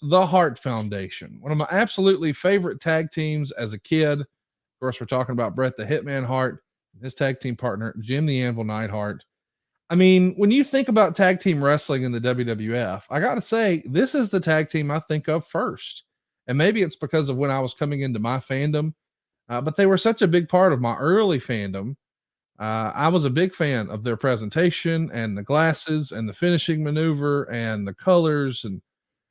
the Hart Foundation, one of my absolutely favorite tag teams as a kid. Of course, we're talking about Bret the Hitman Hart, his tag team partner, Jim the Anvil Neidhart. I mean, when you think about tag team wrestling in the WWF, I got to say, this is the tag team I think of first. And maybe it's because of when I was coming into my fandom, but they were such a big part of my early fandom. I was a big fan of their presentation and the glasses and the finishing maneuver and the colors. And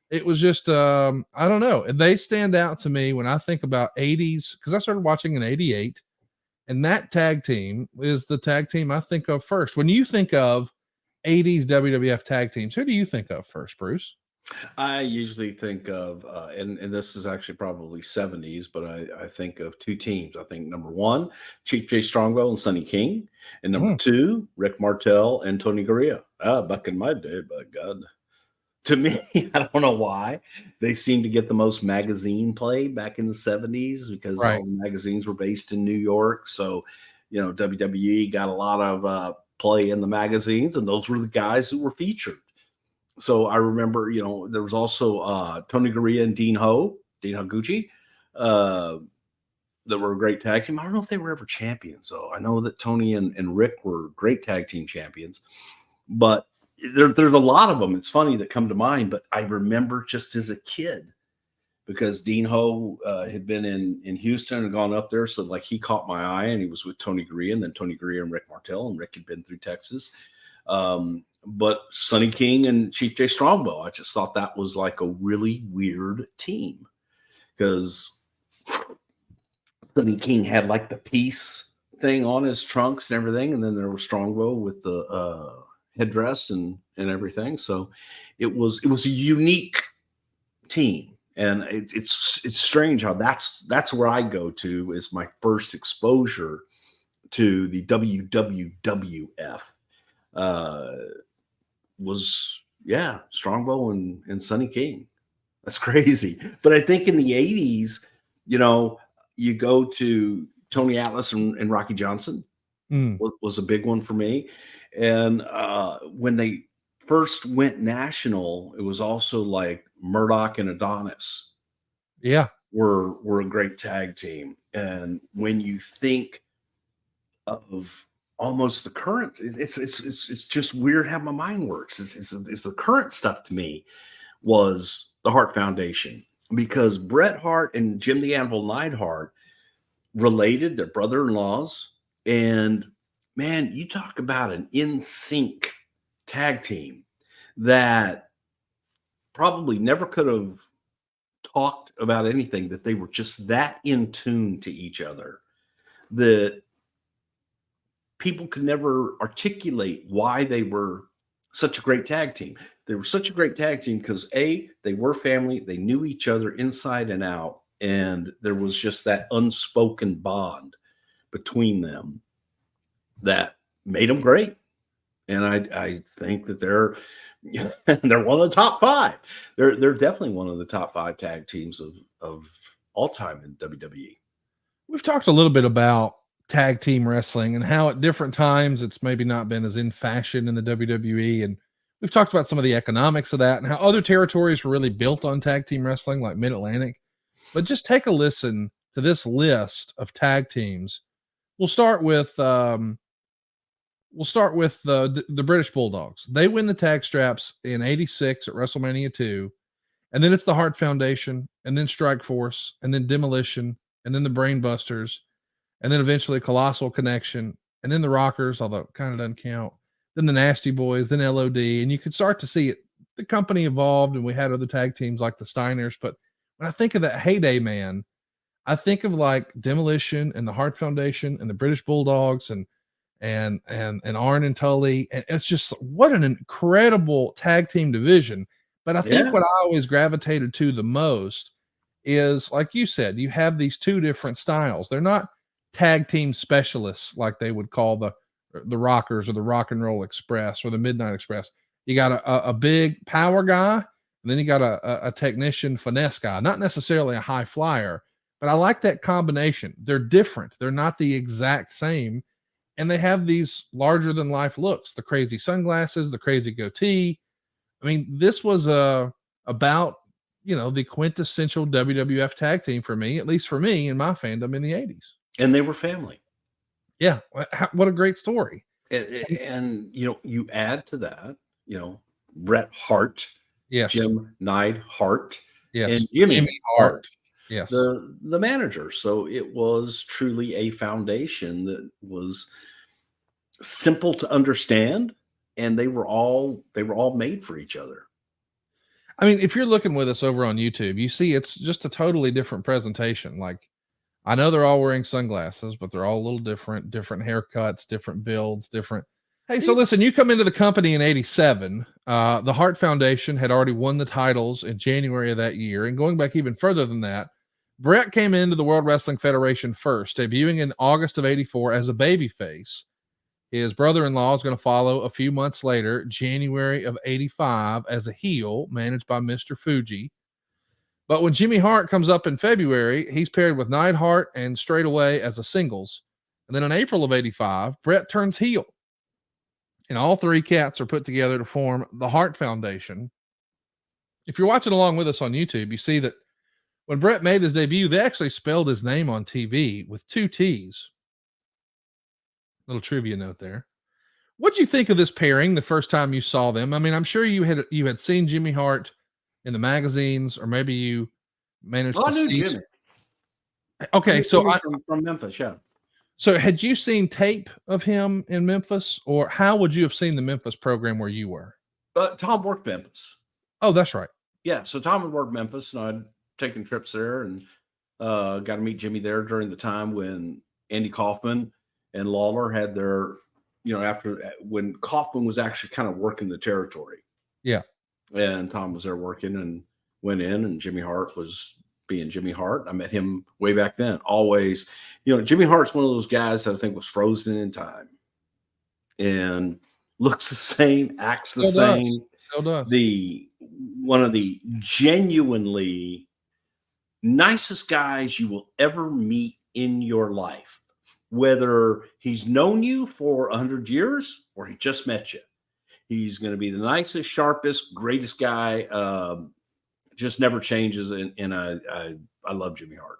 it was just, I don't know. They stand out to me when I think about 80s, because I started watching in 88. And that tag team is the tag team I think of first. When you think of 80s WWF tag teams, who do you think of first, Bruce? I usually think of, and this is actually probably 70s, but I think of two teams. I think number one, Chief J. Strongbow and Sonny King, and number Mm, two, Rick Martel and Tony Gurria. Back in my day, by God. To me, I don't know why they seem to get the most magazine play back in the 70s because right. all the magazines were based in New York. So, WWE got a lot of play in the magazines, and those were the guys who were featured. So I remember, there was also Tony Gurria and Dean Higuchi, uh, that were a great tag team. I don't know if they were ever champions, though. I know that Tony and Rick were great tag team champions, but there's a lot of them. It's funny that come to mind, but I remember just as a kid because Dean Ho had been in Houston and gone up there. So like he caught my eye and he was with Tony Gurria and then Tony Gurria and Rick Martel, and Rick had been through Texas. But Sonny King and Chief J. Strongbow, I just thought that was like a really weird team because Sonny King had like the peace thing on his trunks and everything. And then there was Strongbow with the headdress and everything. So it was a unique team. And it's strange how that's where I go to is my first exposure to the WWF. Was Strongbow and Sonny King. That's crazy. But I think in the 80s, you go to Tony Atlas and Rocky Johnson Mm, was a big one for me. And when they first went national, it was also like Murdoch and Adonis yeah. were a great tag team. And when you think of almost the current, it's just weird how my mind works. It's the current stuff to me was the Hart Foundation because Bret Hart and Jim the Anvil Neidhart related, they're brother-in-laws, and man, you talk about an in sync tag team that probably never could have talked about anything, that they were just that in tune to each other that people could never articulate why they were such a great tag team. They were such a great tag team because they were family, they knew each other inside and out, and there was just that unspoken bond between them that made them great. And I think that they're they're one of the top five. They're definitely one of the top five tag teams of all time in WWE. We've talked a little bit about tag team wrestling and how at different times it's maybe not been as in fashion in the WWE. And we've talked about some of the economics of that and how other territories were really built on tag team wrestling, like Mid Atlantic. But just take a listen to this list of tag teams. We'll start with the British Bulldogs. They win the tag straps in '86 at WrestleMania 2, and then it's the Hart Foundation, and then Strike Force, and then Demolition, and then the Brainbusters, and then eventually Colossal Connection, and then the Rockers, although it kind of doesn't count. Then the Nasty Boys, then LOD, and you could start to see it. The company evolved, and we had other tag teams like the Steiners. But when I think of that heyday, man, I think of like Demolition and the Hart Foundation and the British Bulldogs and Arn and Tully. And it's just what an incredible tag team division. But I think Yeah, what I always gravitated to the most is, like you said, you have these two different styles. They're not tag team specialists like they would call the Rockers or the Rock and Roll Express or the Midnight Express. You got a big power guy, and then you got a technician finesse guy, not necessarily a high flyer, but I like that combination. They're different. They're not the exact same. And they have these larger than life looks, the crazy sunglasses, the crazy goatee. I mean, this was about the quintessential WWF tag team for me, at least for me in my fandom in the 80s. And they were family. Yeah. What a great story. And you add to that, Bret Hart, Yes. Jim Neidhart, yes. and Jimmy Hart, yes, the manager. So it was truly a foundation that was simple to understand, and they were all made for each other. I mean, if you're looking with us over on YouTube, you see it's just a totally different presentation. Like, I know they're all wearing sunglasses, but they're all a little different haircuts, different builds, different. Hey, so listen, you come into the company in 87. The Hart Foundation had already won the titles in January of that year. And going back even further than that, Bret came into the World Wrestling Federation first, debuting in August of 84 as a babyface. His brother-in-law is going to follow a few months later, January of 85, as a heel managed by Mr. Fuji. But when Jimmy Hart comes up in February, he's paired with Neidhart and straight away as a singles. And then in April of 85, Bret turns heel. And all three cats are put together to form the Hart Foundation. If you're watching along with us on YouTube, you see that when Bret made his debut, they actually spelled his name on TV with 2 T's. Little trivia note there. What'd you think of this pairing the first time you saw them? I mean, I'm sure you had seen Jimmy Hart in the magazines, or maybe you managed to see Jimmy. Okay, so from Memphis, yeah. So had you seen tape of him in Memphis, or how would you have seen the Memphis program where you were? Tom worked Memphis. Oh, that's right. Yeah, so Tom had worked Memphis, and I'd taken trips there, and got to meet Jimmy there during the time when Andy Kaufman and Lawler had their, after when Kaufman was actually kind of working the territory. Yeah. And Tom was there working and went in, and Jimmy Hart was being Jimmy Hart. I met him way back then. Always, Jimmy Hart's one of those guys that I think was frozen in time and looks the same, acts the same. Still does. One of the genuinely nicest guys you will ever meet in your life, whether he's known you for 100 years or he just met you. He's going to be the nicest, sharpest, greatest guy. Just never changes. And I love Jimmy Hart.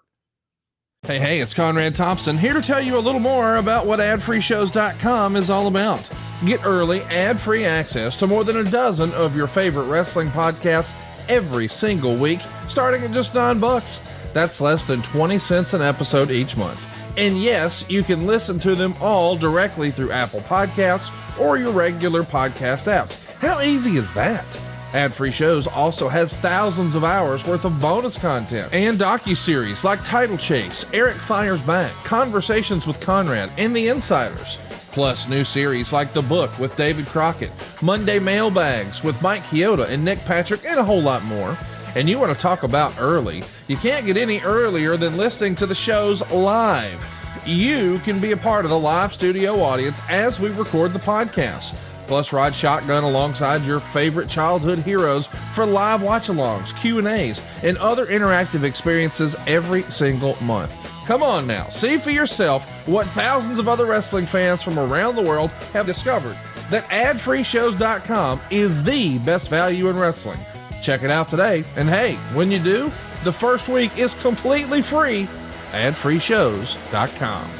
Hey, it's Conrad Thompson here to tell you a little more about what adfreeshows.com is all about. Get early, ad-free access to more than a dozen of your favorite wrestling podcasts every single week, starting at just $9. That's less than 20 cents an episode each month. And yes, you can listen to them all directly through Apple Podcasts or your regular podcast apps. How easy is that? Ad-free shows also has thousands of hours worth of bonus content and docuseries like Title Chase, Eric Fires Back, Conversations with Conrad, and The Insiders. Plus new series like The Book with David Crockett, Monday Mailbags with Mike Chioda and Nick Patrick, and a whole lot more. And you want to talk about early? You can't get any earlier than listening to the shows live. You can be a part of the live studio audience as we record the podcast. Plus, ride shotgun alongside your favorite childhood heroes for live watch-alongs, Q&As, and other interactive experiences every single month. Come on now, see for yourself what thousands of other wrestling fans from around the world have discovered, that adfreeshows.com is the best value in wrestling. Check it out today, and hey, when you do, the first week is completely free. adfreeshows.com.